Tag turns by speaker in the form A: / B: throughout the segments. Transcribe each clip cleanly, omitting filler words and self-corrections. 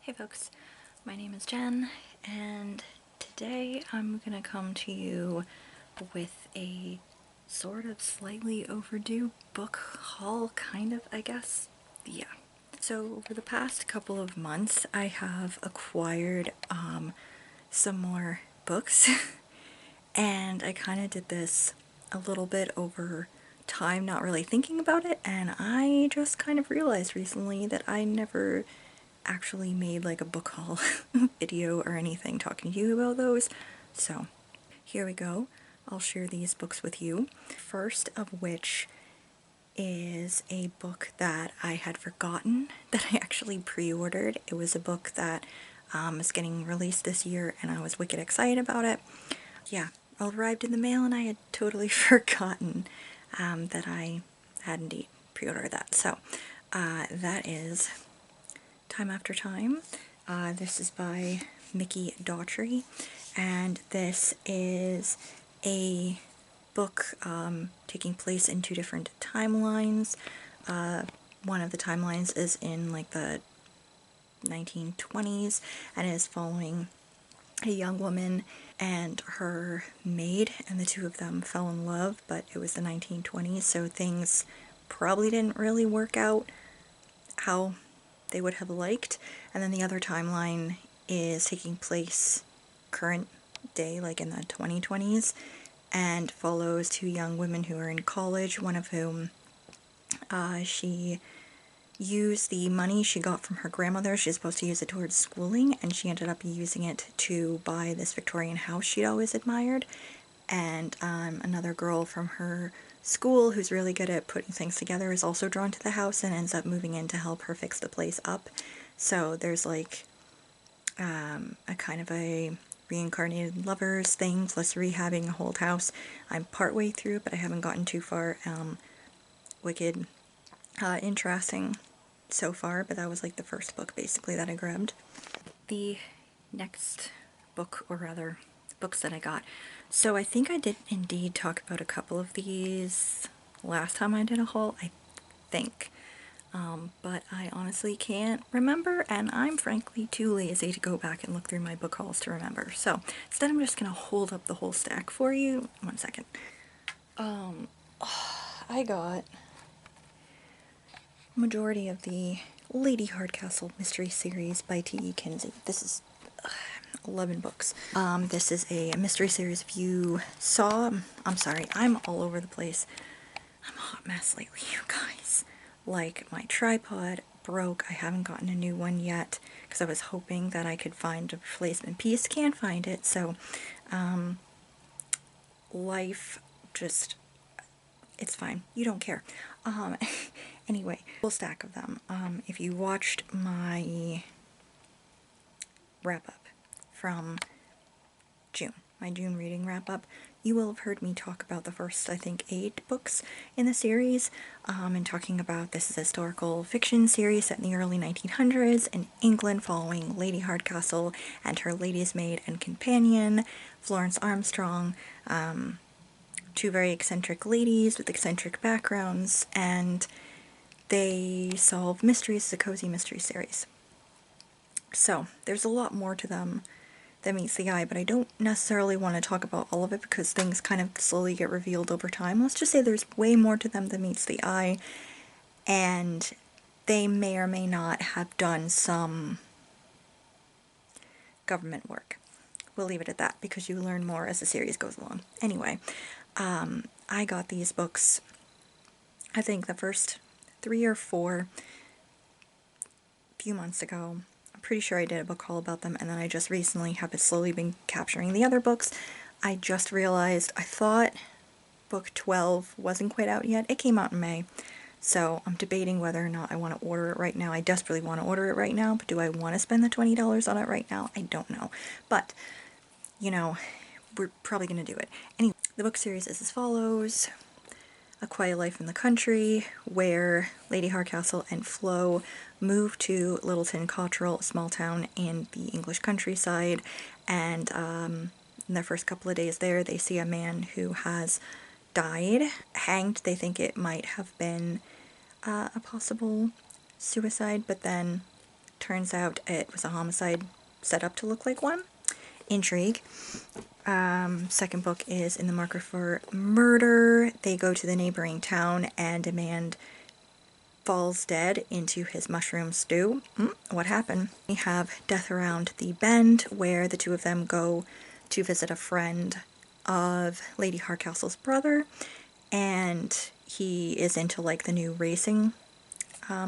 A: Hey folks, my name is Jen, and today I'm gonna come to you with a sort of slightly overdue book haul, kind of, I guess. Yeah. So over the past couple of months, I have acquired some more books, and I kind of did this a little bit over time, not really thinking about it, and I just kind of realized recently that I never actually made like a book haul video or anything talking to you about those. So here we go. I'll share these books with you. First of which is a book that I had forgotten that I actually pre-ordered. It was a book that is getting released this year and I was wicked excited about it. Yeah, it arrived in the mail and I had totally forgotten that I had indeed pre-ordered that. So that is Time After Time. This is by Mickey Daughtry, and this is a book taking place in two different timelines. One of the timelines is in like the 1920s and is following a young woman and her maid, and the two of them fell in love, but it was the 1920s, so things probably didn't really work out how they would have liked. And then the other timeline is taking place current day, like in the 2020s, and follows two young women who are in college, one of whom she used the money she got from her grandmother. She's supposed to use it towards schooling, and she ended up using it to buy this Victorian house she'd always admired. And another girl from her school who's really good at putting things together is also drawn to the house and ends up moving in to help her fix the place up. So there's like a kind of a reincarnated lovers thing plus rehabbing a whole house. I'm partway through, but I haven't gotten too far. Wicked interesting so far, but that was like the first book basically that I grabbed. The next book, or rather books that I got. So I think I did indeed talk about a couple of these last time I did a haul, I think. But I honestly can't remember, and I'm frankly too lazy to go back and look through my book hauls to remember. So instead I'm just gonna hold up the whole stack for you. 1 second. I got majority of the Lady Hardcastle mystery series by T.E. Kinsey. This is 11 books. This is a mystery series. If you saw, I'm sorry, I'm all over the place. I'm a hot mess lately, you guys. Like, my tripod broke. I haven't gotten a new one yet because I was hoping that I could find a replacement piece. Can't find it, so life just, it's fine. You don't care. Anyway, full stack of them. If you watched my wrap-up from June, my June reading wrap-up, you will have heard me talk about the first, I think, 8 books in the series, and talking about this is a historical fiction series set in the early 1900s in England following Lady Hardcastle and her lady's maid and companion, Florence Armstrong, two very eccentric ladies with eccentric backgrounds, and they solve mysteries. It's a cozy mystery series. So, there's a lot more to them that meets the eye, but I don't necessarily want to talk about all of it because things kind of slowly get revealed over time. Let's just say there's way more to them than meets the eye, and they may or may not have done some government work. We'll leave it at that because you learn more as the series goes along. Anyway, I got these books, I think the first 3 or 4 few months ago. I'm pretty sure I did a book haul about them, and then I just recently have slowly been capturing the other books. I just realized I thought book 12 wasn't quite out yet. It came out in May, so I'm debating whether or not I want to order it right now. I desperately want to order it right now, but do I want to spend the $20 on it right now? I don't know. But, you know, we're probably going to do it. Anyway, the book series is as follows. A Quiet Life in the Country, where Lady Hardcastle and Flo move to Littleton Cotterell, a small town in the English countryside, and in their first couple of days there, they see a man who has died, hanged. They think it might have been a possible suicide, but then Turns out it was a homicide set up to look like one. Intrigue. Second book is In the Market for Murder. They go to the neighboring town and a man falls dead into his mushroom stew. What happened? We have Death Around the Bend, where the two of them go to visit a friend of Lady Hardcastle's brother, and he is into like the new racing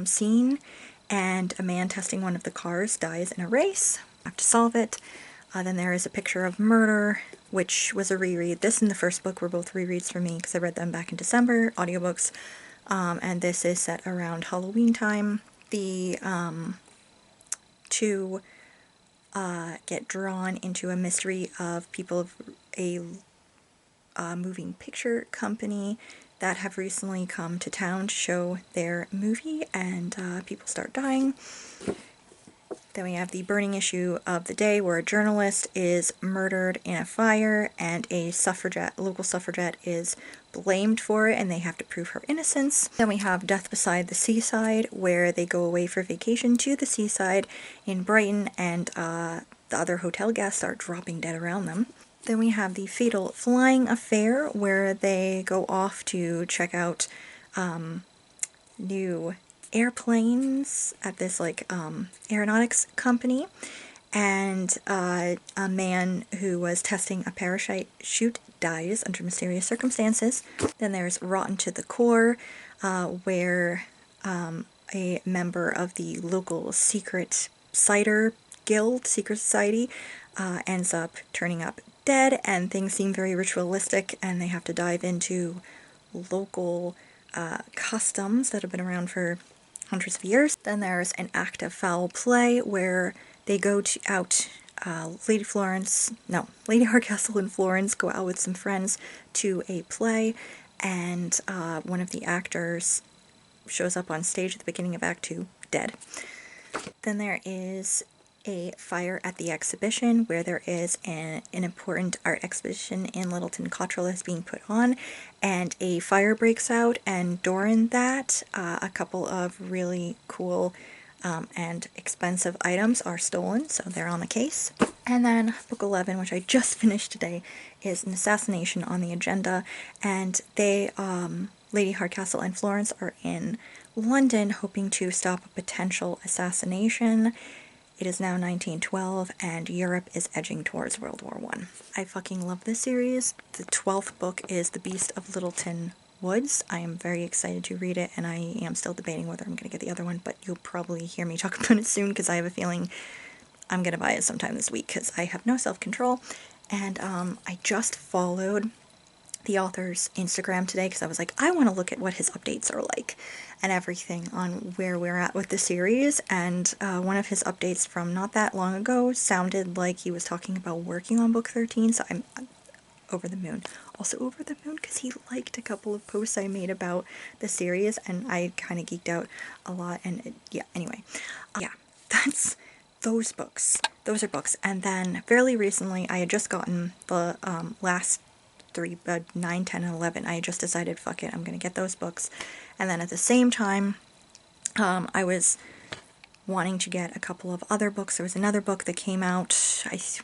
A: scene, and a man testing one of the cars dies in a race. Have to solve it. Then there is A Picture of Murder, which was a reread. This and the first book were both rereads for me because I read them back in December, audiobooks. And this is set around Halloween time. The two get drawn into a mystery of people of a moving picture company that have recently come to town to show their movie, and people start dying. Then we have the burning issue of the day, where a journalist is murdered in a fire and a local suffragette is blamed for it, and they have to prove her innocence. Then we have Death Beside the Seaside, where they go away for vacation to the seaside in Brighton, and the other hotel guests are dropping dead around them. Then we have The Fatal Flying Affair, where they go off to check out new airplanes at this like aeronautics company, and a man who was testing a parachute dies under mysterious circumstances. Then there's Rotten to the Core, where a member of the local secret cider guild, secret society, ends up turning up dead, and things seem very ritualistic, and they have to dive into local customs that have been around for hundreds of years. Then there's An Act of Foul Play, where they go Lady Hardcastle and Florence go out with some friends to a play, and one of the actors shows up on stage at the beginning of Act 2, dead. Then there is A Fire at the Exhibition, where there is an important art exhibition in Littleton Cottrell that's being put on, and a fire breaks out, and during that, a couple of really cool and expensive items are stolen, so they're on the case. And then book 11, which I just finished today, is An Assassination on the Agenda, and they, Lady Hardcastle and Florence, are in London hoping to stop a potential assassination. It is now 1912, and Europe is edging towards World War I. I fucking love this series. The 12th book is The Beast of Littleton Woods. I am very excited to read it, and I am still debating whether I'm going to get the other one, but you'll probably hear me talk about it soon, because I have a feeling I'm going to buy it sometime this week, because I have no self-control. And I just followed the author's Instagram today, because I was like, I want to look at what his updates are like and everything on where we're at with the series, and one of his updates from not that long ago sounded like he was talking about working on book 13, so I'm over the moon. Also over the moon because he liked a couple of posts I made about the series, and I kind of geeked out a lot, and yeah, anyway. Yeah, that's those books. Those are books. And then fairly recently, I had just gotten the last 3, 9, 10, and 11. I just decided, fuck it, I'm gonna get those books. And then at the same time, I was wanting to get a couple of other books. There was another book that came out,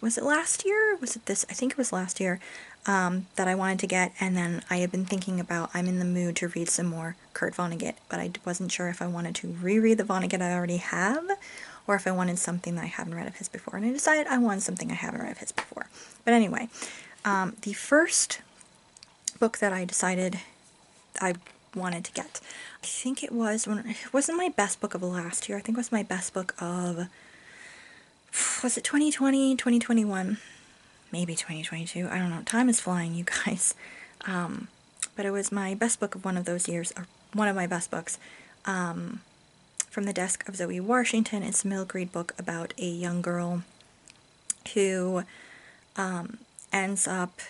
A: was it last year? Was it this? I think it was last year, that I wanted to get, and then I had been thinking about, I'm in the mood to read some more Kurt Vonnegut, but I wasn't sure if I wanted to reread the Vonnegut I already have, or if I wanted something that I haven't read of his before, and I decided I wanted something I haven't read of his before. But anyway, the first book that I decided I wanted to get, I think it wasn't my best book of last year, I think it was my best book of, was it 2020, 2021, maybe 2022, I don't know, time is flying, you guys, but it was my best book of one of those years, or one of my best books, From the Desk of Zoe Washington. It's a middle grade book about a young girl who ends up,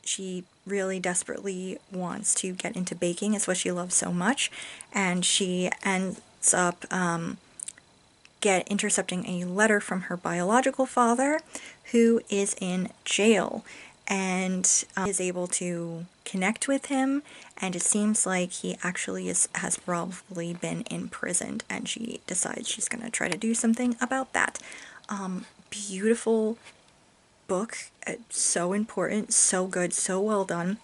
A: she really desperately wants to get into baking. It's what she loves so much, and she ends up intercepting a letter from her biological father, who is in jail, and is able to connect with him, and it seems like he actually has probably been imprisoned, and she decides she's gonna try to do something about that. Beautiful book, so important, so good, so well done.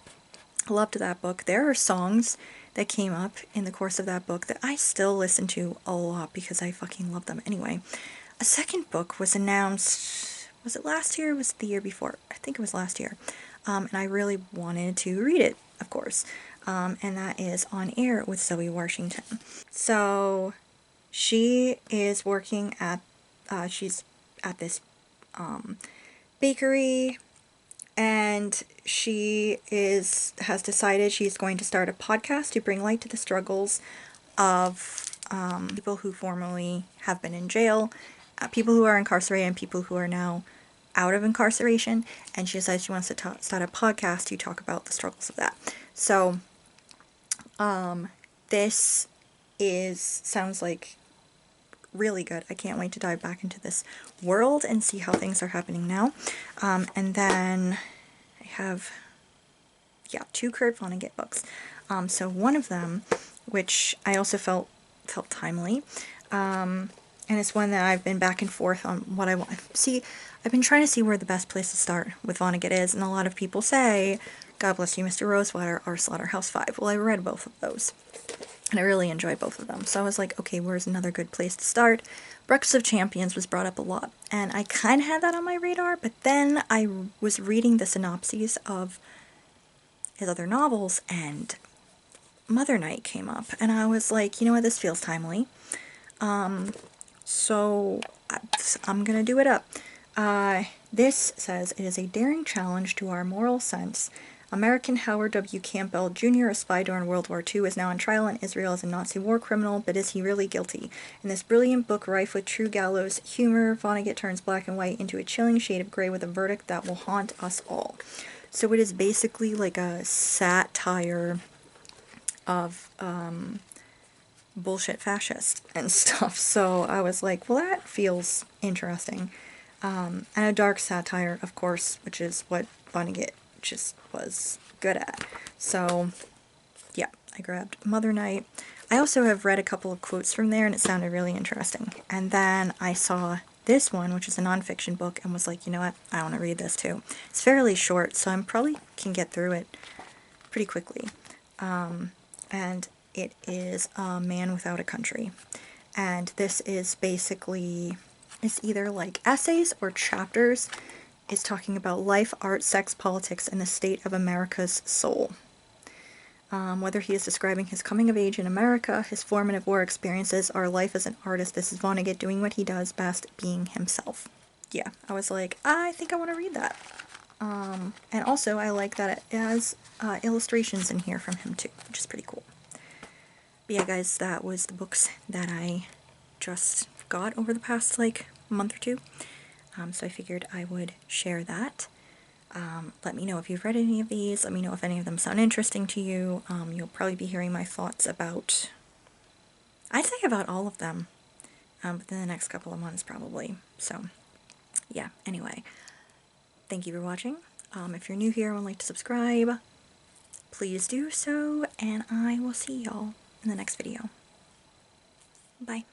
A: Loved that book. There are songs that came up in the course of that book that I still listen to a lot because I fucking love them. Anyway, a second book was announced, was it last year or was it the year before? I think it was last year. And I really wanted to read it, of course. And that is On Air with Zoe Washington. So she is working at, she's at this bakery, and she has decided she's going to start a podcast to bring light to the struggles of people who formerly have been in jail, people who are incarcerated, and people who are now out of incarceration. And she decides she wants to start a podcast to talk about the struggles of that. So this sounds like really good. I can't wait to dive back into this world and see how things are happening now. And then I have, yeah, 2 Kurt Vonnegut books. So one of them, which I also felt timely, and it's one that I've been back and forth on what I want. See, I've been trying to see where the best place to start with Vonnegut is, and a lot of people say, God Bless You, Mr. Rosewater, or Slaughterhouse-Five. Well, I read both of those, and I really enjoyed both of them. So I was like, okay, where's another good place to start? Breakfast of Champions was brought up a lot, and I kind of had that on my radar, but then I was reading the synopses of his other novels, and Mother Night came up, and I was like, you know what, this feels timely. So I'm gonna do it up. This says, it is a daring challenge to our moral sense. American Howard W. Campbell Jr., a spy during World War II, is now on trial in Israel as a Nazi war criminal, but is he really guilty? In this brilliant book, rife with true gallows humor, Vonnegut turns black and white into a chilling shade of gray with a verdict that will haunt us all. So it is basically like a satire of bullshit fascists and stuff. So I was like, well, that feels interesting. And a dark satire, of course, which is what Vonnegut just was good at. So, yeah, I grabbed Mother Night. I also have read a couple of quotes from there, and it sounded really interesting. And then I saw this one, which is a nonfiction book, and was like, you know what, I want to read this too. It's fairly short, so I probably can get through it pretty quickly. And it is A Man Without a Country. And this is basically, it's either like essays or chapters. It's talking about life, art, sex, politics, and the state of America's soul. Whether he is describing his coming of age in America, his formative war experiences, or life as an artist, this is Vonnegut doing what he does best, being himself. Yeah, I was like, I think I want to read that. And also, I like that it has illustrations in here from him too, which is pretty cool. But yeah, guys, that was the books that I just got over the past, like, month or two. So I figured I would share that. Let me know if you've read any of these. Let me know if any of them sound interesting to you. You'll probably be hearing my thoughts about, I'd say about all of them, within the next couple of months, probably. So, yeah, anyway. Thank you for watching. If you're new here and would like to subscribe, please do so, and I will see y'all in the next video. Bye.